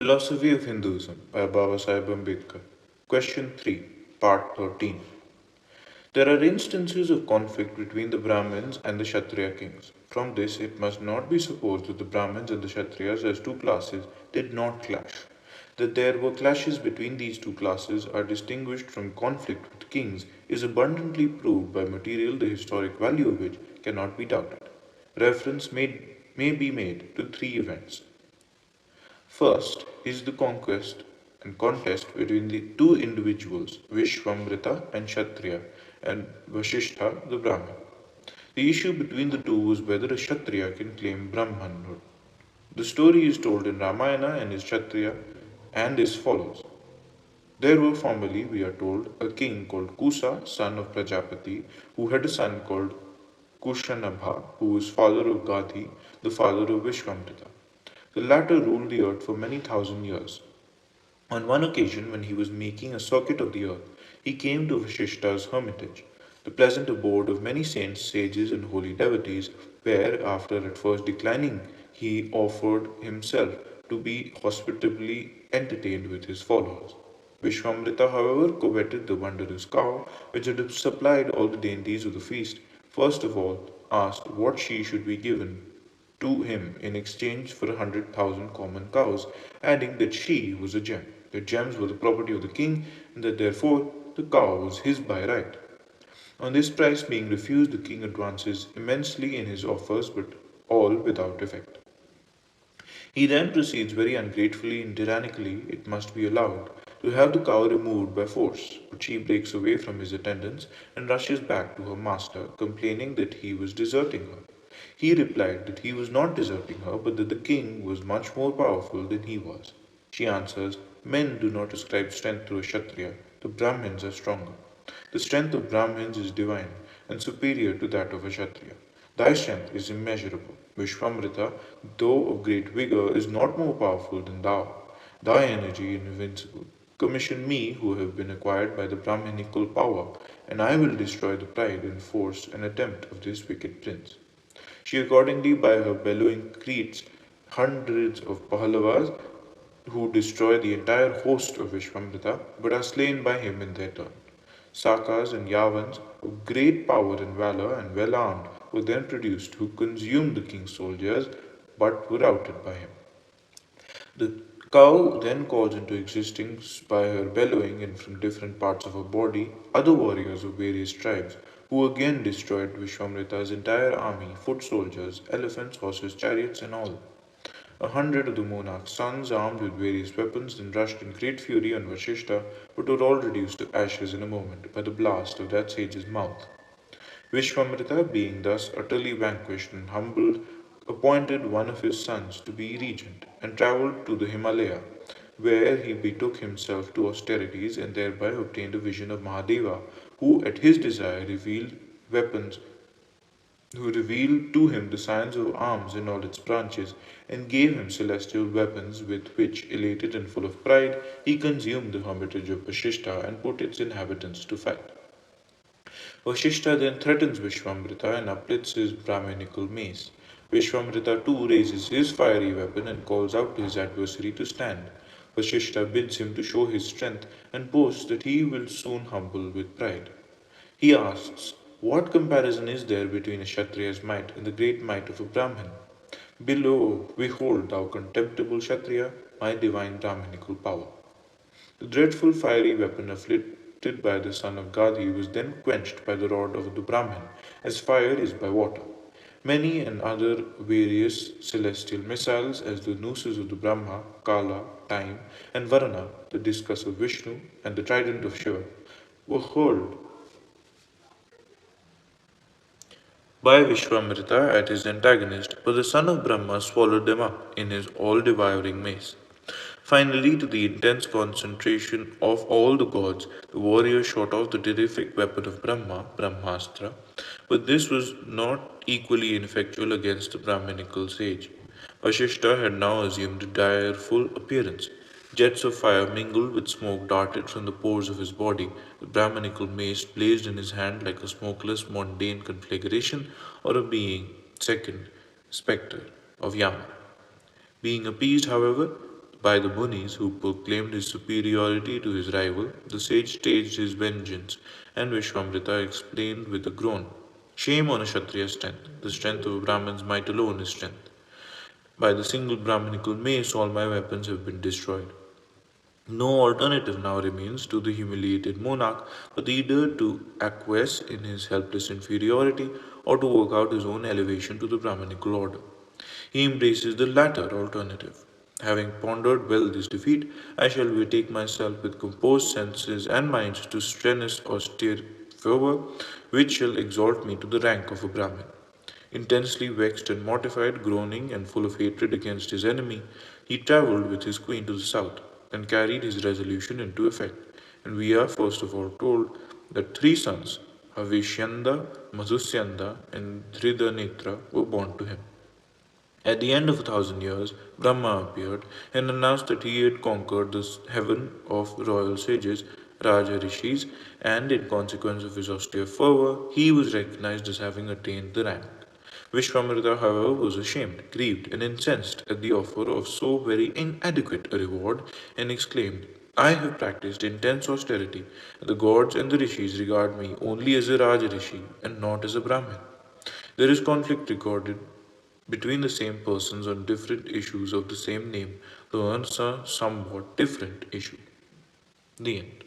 Philosophy of Hinduism by Baba Sahib Ambedkar. Question 3, Part 13. There are instances of conflict between the Brahmins and the Kshatriya kings. From this, it must not be supposed that the Brahmins and the Kshatriyas, as two classes, did not clash. That there were clashes between these two classes are distinguished from conflict with kings is abundantly proved by material the historic value of which cannot be doubted. Reference may be made to three events. First is the conquest and contest between the two individuals, Vishwamrita and Kshatriya, and Vasishtha the Brahmin. The issue between the two was whether a Kshatriya can claim Brahmanhood. The story is told in Ramayana and is Kshatriya and is follows. There were formerly, we are told, a king called Kusa, son of Prajapati, who had a son called Kushanabha, who was father of Gadhi, the father of Vishwamrita. The latter ruled the earth for many thousand years. On one occasion, when he was making a circuit of the earth, he came to Vashishta's hermitage, the pleasant abode of many saints, sages, and holy devotees, where, after at first declining, he offered himself to be hospitably entertained with his followers. Vishwamrita, however, coveted the wondrous cow, which had supplied all the dainties of the feast. First of all, asked what she should be given to him in exchange for 100,000 common cows, adding that she was a gem, that gems were the property of the king, and that therefore the cow was his by right. On this price being refused, the king advances immensely in his offers, but all without effect. He then proceeds very ungratefully and tyrannically, it must be allowed, to have the cow removed by force, but she breaks away from his attendants and rushes back to her master, complaining that he was deserting her. He replied that he was not deserting her, but that the king was much more powerful than he was. She answers, men do not ascribe strength to a Kshatriya, the Brahmins are stronger. The strength of Brahmins is divine and superior to that of a Kshatriya. Thy strength is immeasurable. Vishwamrita, though of great vigor, is not more powerful than thou. Thy energy is invincible. Commission me, who have been acquired by the Brahminical power, and I will destroy the pride and force and attempt of this wicked prince. She accordingly, by her bellowing creates hundreds of Pahallavas who destroy the entire host of Vishwamrita, but are slain by him in their turn. Sakas and Yavans of great power and valor and well armed were then produced, who consumed the king's soldiers but were routed by him. The cow then calls into existence by her bellowing and from different parts of her body other warriors of various tribes, who again destroyed Vishwamrita's entire army, foot soldiers, elephants, horses, chariots, and all. 100 of the monarch's sons, armed with various weapons, then rushed in great fury on Vashishta, but were all reduced to ashes in a moment by the blast of that sage's mouth. Vishwamrita, being thus utterly vanquished and humbled, appointed one of his sons to be regent, and travelled to the Himalaya, where he betook himself to austerities and thereby obtained a vision of Mahadeva, who at his desire weapons who revealed to him the science of arms in all its branches, and gave him celestial weapons with which, elated and full of pride, he consumed the hermitage of Vashishta and put its inhabitants to flight. Vashishta then threatens Vishwamrita and uplifts his Brahminical mace. Vishwamrita too raises his fiery weapon and calls out to his adversary to stand. Vashishta bids him to show his strength and boasts that he will soon humble with pride. He asks, what comparison is there between a Kshatriya's might and the great might of a Brahmin? Behold, thou contemptible Kshatriya, my divine Brahminical power. The dreadful fiery weapon afflicted by the son of Gadhi was then quenched by the rod of the Brahmin, as fire is by water. Many and other various celestial missiles, as the nooses of the Brahma, Kala, Time, and Varana, the discus of Vishnu, and the trident of Shiva, were hurled by Vishwamrita at his antagonist, but the son of Brahma swallowed them up in his all-devouring mace. Finally, to the intense concentration of all the gods, the warrior shot off the terrific weapon of Brahma, Brahmastra, but this was not equally ineffectual against the Brahminical sage. Vashishta had now assumed a direful appearance. Jets of fire mingled with smoke darted from the pores of his body. The Brahminical mace blazed in his hand like a smokeless mundane conflagration or a being second spectre of Yama. Being appeased, however, by the Munis who proclaimed his superiority to his rival, the sage staged his vengeance, and Vishwamrita explained with a groan, "Shame on a Kshatriya's strength. The strength of a Brahman's might alone is strength. By the single Brahminical mace, all my weapons have been destroyed. No alternative now remains to the humiliated monarch but either to acquiesce in his helpless inferiority or to work out his own elevation to the Brahminical order. He embraces the latter alternative. Having pondered well this defeat, I shall betake myself with composed senses and minds to strenuous austere fervour, which shall exalt me to the rank of a Brahmin. Intensely vexed and mortified, groaning and full of hatred against his enemy, he travelled with his queen to the south and carried his resolution into effect. And we are first of all told that three sons, Havishyanda, Madhusyanda, and Dhridanetra, were born to him. At the end of 1,000 years, Brahma appeared and announced that he had conquered the heaven of royal sages, Raja Rishis, and in consequence of his austere fervour, he was recognized as having attained the rank. Vishwamrita, however, was ashamed, grieved, and incensed at the offer of so very inadequate a reward, and exclaimed, "I have practiced intense austerity. The gods and the rishis regard me only as a Raja Rishi and not as a Brahmin. There is conflict recorded between the same persons on different issues of the same name, though on a somewhat different issue." The end.